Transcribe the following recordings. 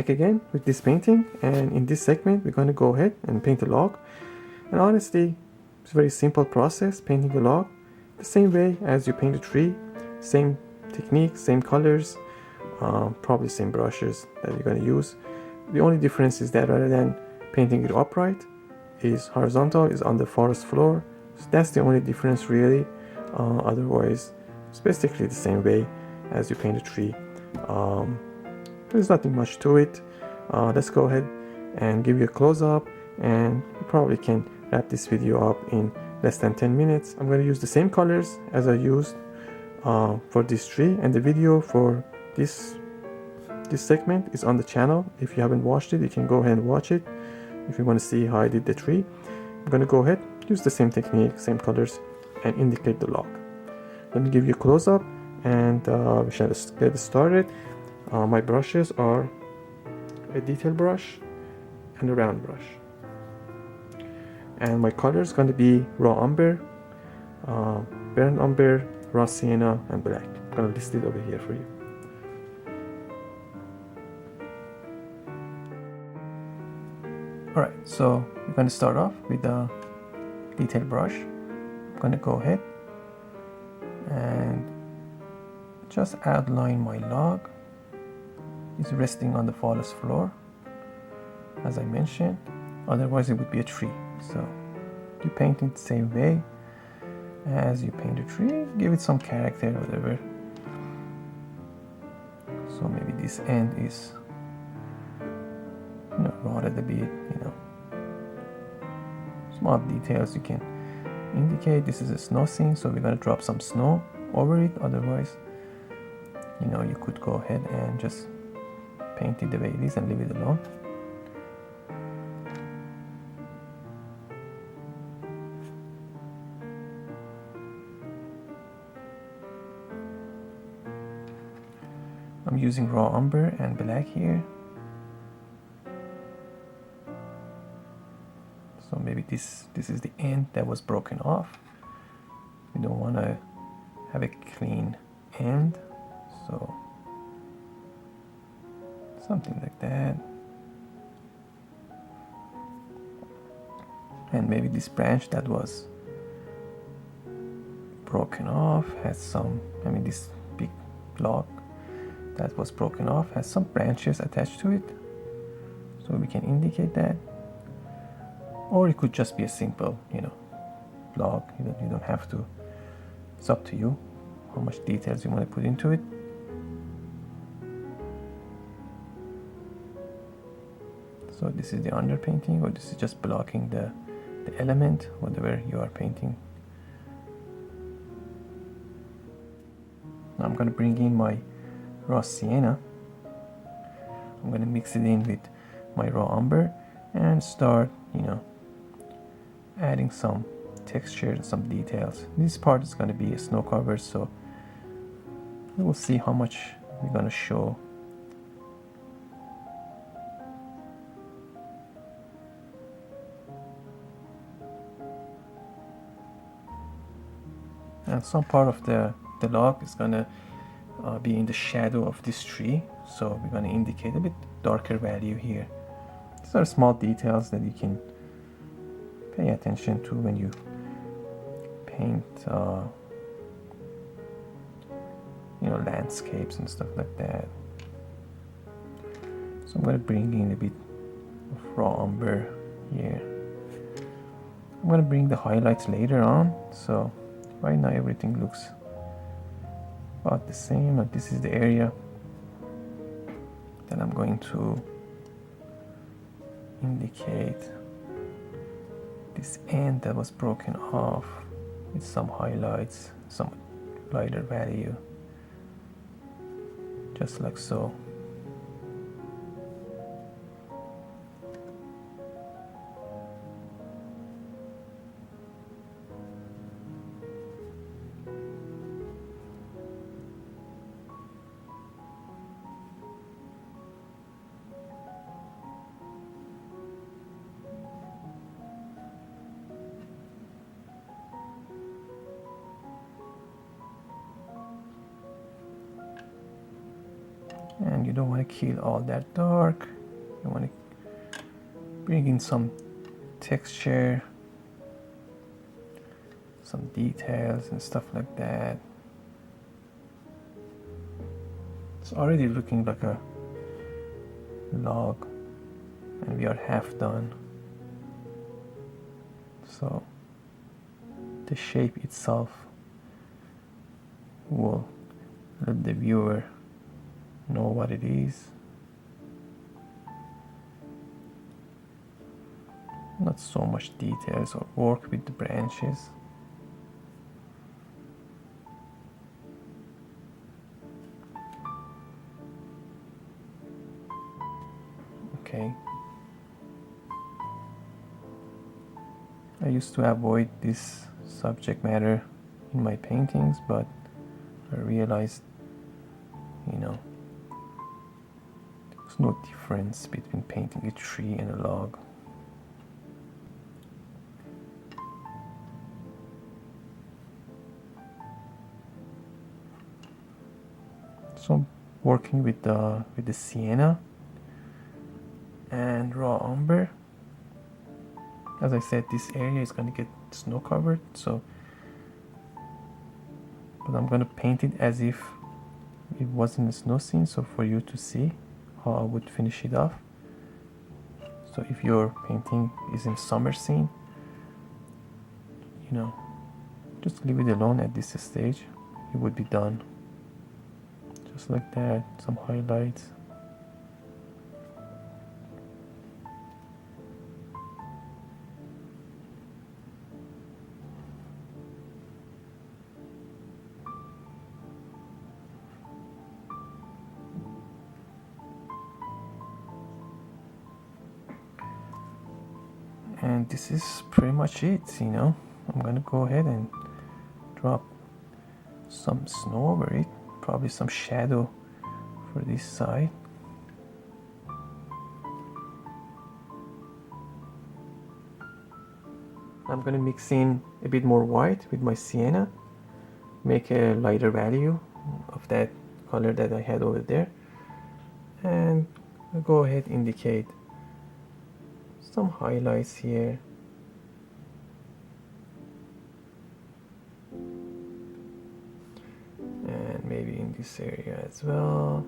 back again with this painting, and in this segment we're going to go ahead and paint a log. And honestly, it's a very simple process, painting a log the same way as you paint a tree. Same technique, same colors, probably same brushes that you're going to use. The only difference is that rather than painting it upright, is horizontal, is on the forest floor. So that's the only difference really. Otherwise it's basically the same way as you paint a tree. There's nothing much to it. Let's go ahead and give you a close-up, and you probably can wrap this video up in less than 10 minutes. I'm going to use the same colors as I used for this tree, and the video for this segment is on the channel. If you haven't watched it, you can go ahead and watch it if you want to see how I did the tree. I'm going to go ahead, use the same technique, same colors, and indicate the log. Let me give you a close-up, and we shall get started. My brushes are a detail brush and a round brush, and my color is going to be raw umber, burnt umber, raw sienna, and black. I'm going to list it over here for you. Alright, so we're going to start off with a detail brush. I'm going to go ahead and just outline my log. It's resting on the forest floor, as I mentioned. Otherwise it would be a tree. So you paint it the same way as you paint a tree. Give it some character, whatever. So maybe this end is, rotted a bit, small details you can indicate. This is a snow scene, so we're going to drop some snow over it. Otherwise, you could go ahead and just paint it the way it is and leave it alone. I'm using raw umber and black here. So maybe this is the end that was broken off. We don't want to have a clean end, so something like that. And maybe this branch that was broken off has some, this big log that was broken off has some branches attached to it, so we can indicate that. Or it could just be a simple, log. You don't have to. It's up to you how much details you want to put into it. So this is the underpainting, or this is just blocking the element, whatever you are painting. Now I'm going to bring in my raw sienna. I'm going to mix it in with my raw umber and start, adding some texture and some details. This part is going to be a snow cover, so we'll see how much we're going to show. And some part of the log is going to be in the shadow of this tree, so we're going to indicate a bit darker value here. These are small details that you can pay attention to when you paint landscapes and stuff like that. So I'm going to bring in a bit of raw umber here. I'm going to bring the highlights later on, so right now everything looks about the same, and this is the area that I'm going to indicate this end that was broken off with some highlights, some lighter value, just like so. And you don't want to kill all that dark. I want to bring in some texture, some details and stuff like that. It's already looking like a log, and we are half done. So the shape itself will let the viewer know what it is. Not so much details or work with the branches. Okay. I used to avoid this subject matter in my paintings, but I realized, you know, there's no difference between painting a tree and a log. So I'm working with the sienna and raw umber. As I said, this area is going to get snow covered, so but I'm going to paint it as if it wasn't a snow scene, so for you to see how I would finish it off. So if your painting is in summer scene, you know, just leave it alone at this stage. It would be done. Just like that, some highlights. And this is pretty much it, you know. I'm gonna go ahead and drop some snow over it, probably some shadow for this side. I'm gonna mix in a bit more white with my sienna, make a lighter value of that color that I had over there, and I'll go ahead and indicate some highlights here. And maybe in this area as well.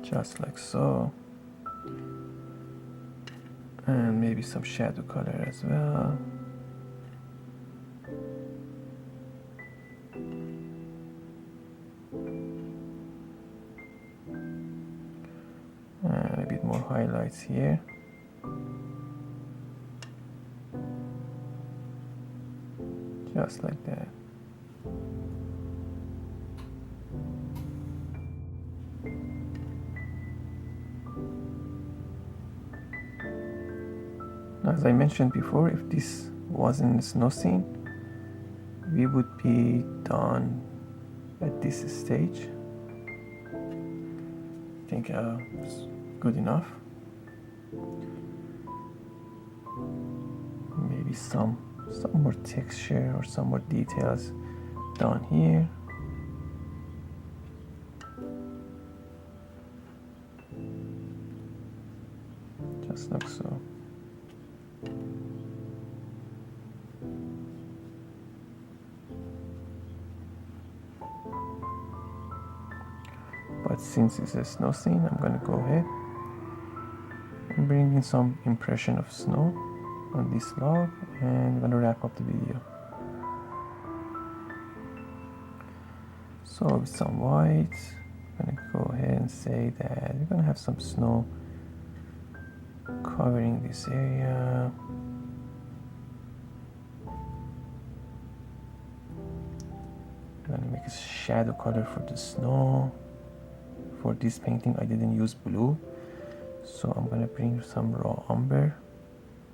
Just like so. And maybe some shadow color as well. And a bit more highlights here. Just like that. As I mentioned before, if this wasn't a snow scene, we would be done at this stage. I think it's good enough. Maybe some more texture or some more details down here. Just like so. But since it's a snow scene, I'm gonna go ahead and bring in some impression of snow on this log, and I'm gonna wrap up the video. So with some white, I'm gonna go ahead and say that we're gonna have some snow covering this area. I'm gonna make a shadow color for the snow. For this painting I didn't use blue, so I'm gonna bring some raw umber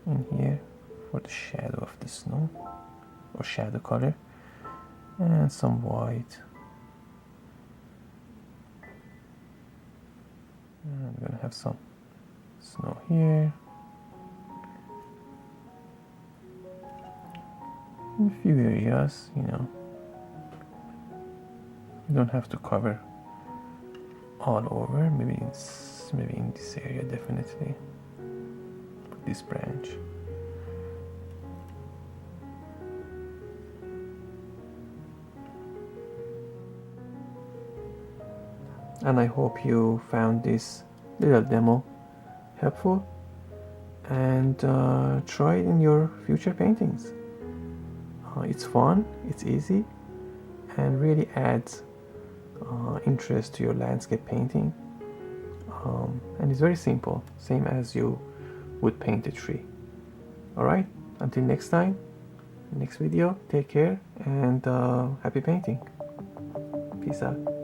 in here for the shadow of the snow, or shadow color, and some white. And I'm gonna have some snow here. in a few areas, you know. You don't have to cover all over. Maybe in this area, definitely. This branch. And I hope you found this little demo helpful, and try it in your future paintings. It's fun, it's easy, and really adds interest to your landscape painting. And it's very simple, same as you would paint a tree. Alright, until next time, next video, take care, and happy painting. Peace out.